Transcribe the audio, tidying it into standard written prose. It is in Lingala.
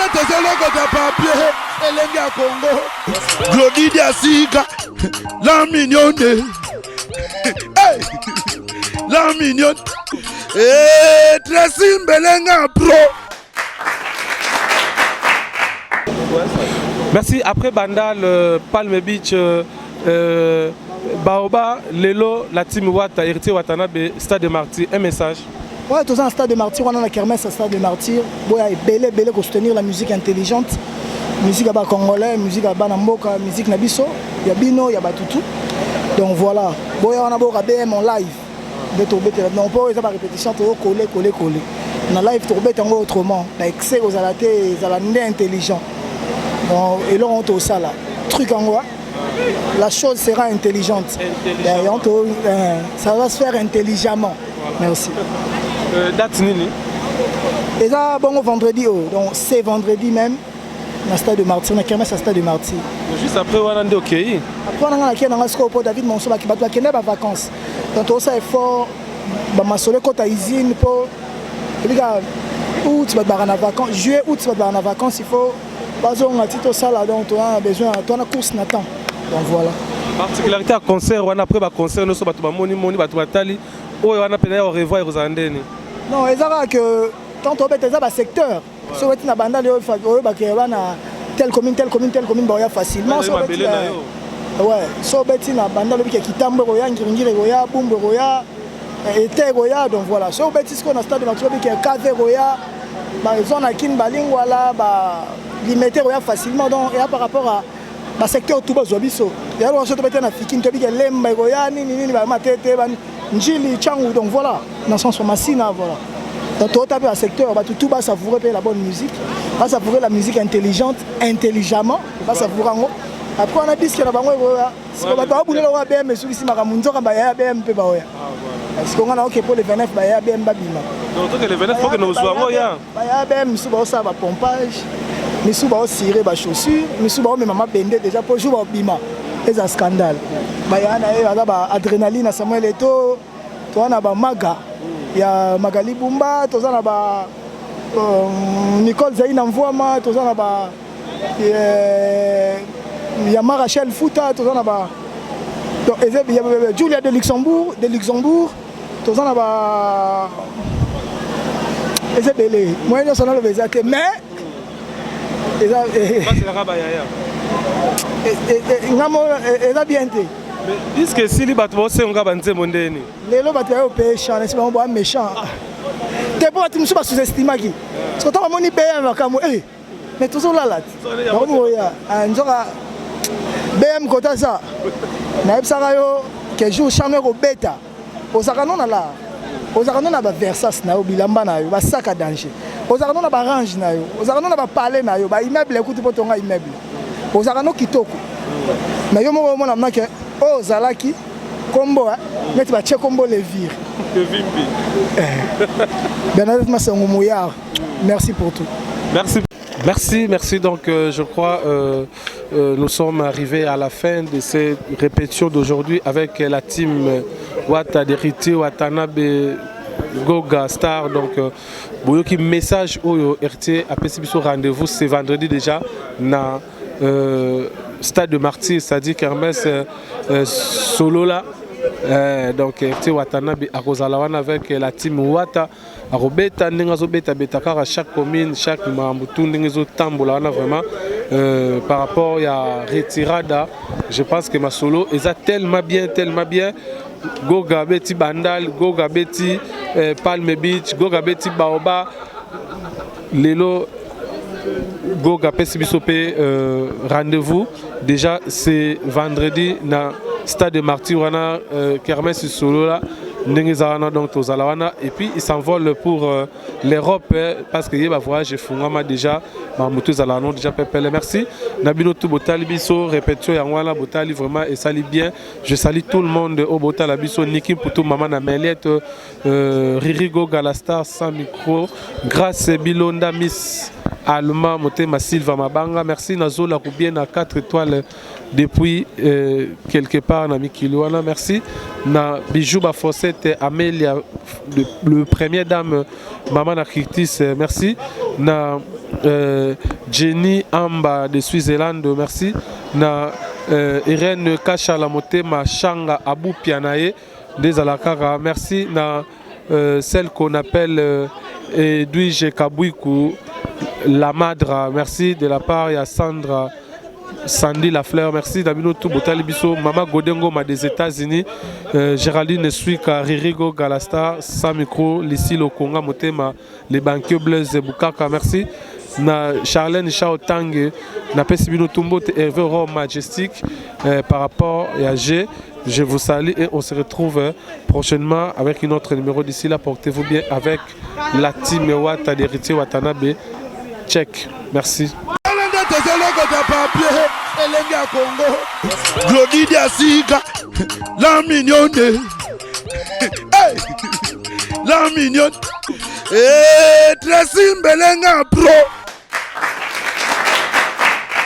de papier, Elengi à Congo, Glody Diasika, la mignonne, hey, la mignonne, et Tracy Belenga Pro. Merci. Après Bandal, Palm Beach, Baoba, Lelo, la team Wata, Héritier Watanabe, Stade de Martyrs, un message. Ouais, tout ça, un Stade de Martyrs, on a la kermesse à Stade de Martyrs. Il y a belé pour soutenir la musique intelligente. Musique à congolais, musique à Banamboka, musique Nabiso. Il y a Bino, il y a Batutu. Donc voilà. On a un BM en live. Non, pas une répétition, coller. On a live, on autrement. On a excès aux alatés, aux alatés intelligents. Et là, on a ça là. Truc en quoi? La chose sera intelligente. Ça va se faire intelligemment. Merci. Date Nini? Et ça, bon, vendredi, donc c'est vendredi même, dans le Stade de Martyrs, on a kermesse à Stade de Martyrs. Juste après, on a un OK. Après, on a un scope David Monceau qui va être en vacances. Donc, tout ça est fort. Je suis à l'usine pour. Août, tu vas en vacances. Juillet, août, tu vas en vacances. Il faut. On a tout ça là, donc tu as besoin. Tu as une course Nathan. Donc voilà. Particularité à concert, on a après un concert, nous sommes à Moni, Batali. Oh, on a peine au revoir et aux Andeni. Non, ils ont que quand on est dans un secteur, si on est dans banda, telle commune, il y a facilement. Ouais, si on est dans banda, il y a Kitambo, Ngiringi, Bumbo, Ete, donc voilà. Si on est dans stade de Martyrs, il y a Kave, ils ont Kin Balingwala, limité facilement. Donc, il y a par rapport à le secteur tout bas, il y a un secteur qui est Fikin, qui est Lemba, Njili, Tchangou, donc voilà, dans le sens de Massina, voilà. Dans tout le secteur, tout va savourer la bonne musique, va savourer la musique intelligente, intelligemment, va savourer. Après, on a dit qu'il y a si on va pas bouler le BM, mais celui-ci m'a ramené un BM, parce qu'on a pour les 29, il y a BM Babima. Donc, les 29, il faut que nous soyons là. Il y a BM, ça va pompage, mais souvent aussi cirer les chaussures, mais souvent même maman bende déjà pour jouer au Bima. C'est un scandale. Il y a adrénaline à Samuel Eto'o, il y a Maga, il y a Magali Bumba, il y a Nicole Zaïna Mvouama, il y a Marachel Fouta, il y a Julia de Luxembourg, il y a Ezebele. Moi, je suis là, mais il a bien été. Mais est-ce que si les bateaux sont en train de monter? Les bateaux sont péchants, c'est pas méchant. Tu peux pas sous-estimer qui. Parce que tu as mon BM, mais toujours là. BM côté ça. Naïb Sarayo, qui joue chambre au bêta. Aux Aranon là. Aux Aranon na Versas na Bilamba na yo, ba sac à danger. Aux Aranon na range na yo. Aux Aranon na palais na yo, ba immeuble écoute pour ton immeuble. Aux Aranon kitoko. Mais yo mo na que oh Zalaki combo mais tu vas checker combo les vire. Que vimbi. Bernadette Massango Mouyard. Merci pour tout. Merci. Donc je crois nous sommes arrivés à la fin de cette répétition d'aujourd'hui avec la team Wata d'Héritier Watanabe Goga Star. Donc boyoki message au Héritier a passé rendez-vous ce vendredi déjà na Stade de Martyrs, c'est-à-dire kermesse solo là. Donc Héritier Watanabe a Rosalawan avec la team Wata a Robeta Nengazo Beta Betakar, chaque commune, chaque Mamoutou Nengazo Tambola vraiment par rapport à Retirada. Je pense que ma solo est tellement bien. Goga Beti Bandal, Goga Beti Palm Beach, Goga Beti Baoba, Lelo Goga Pesibisopé, rendez-vous. Déjà c'est vendredi dans Stade de Martyrs, on a kermesse solo là. Donc, et puis il s'envole pour l'Europe parce qu'il y a un voyage déjà. Déjà merci. Nabino tout Botali Biso, répétition Yangwala Botali vraiment et sali bien. Je salue tout le monde au Botala Biso, Niki Poutou, Maman Nameliette, Riri Goga la star sans micro, grâce Bilonda Miss Alma Motema Silva Mabanga, merci Nazola Roubien à 4 étoiles depuis quelque part na Mikilouana, merci na Bijou Bafosette Amélia, le première dame Maman Nakritis, merci na Jenny Amba de Switzerland, merci na Irène Kachala Motema Shanga Abou Pianae des Alakara, merci na celle qu'on appelle Edwige Kabouikou La Madra, merci de la part de Sandra Sandy Lafleur, merci Damino Toubotali Bisso, Mama Godengo des États-Unis, Géraldine Suika, Ririgo Galasta, Samikro, Lissi Lokonga Motema, les banquiers Blaise Boukaka, merci. Na Charlène Chao Tangue, na Pesibino Tumbo, Hervé Rome Majestic, par rapport à G. Je vous salue et on se retrouve prochainement avec une autre numéro. D'ici là, portez-vous bien avec la team Wata d'Héritier Watanabe. Check. Merci. La mignonne. La mignonne. Tracy Mbelenga Pro.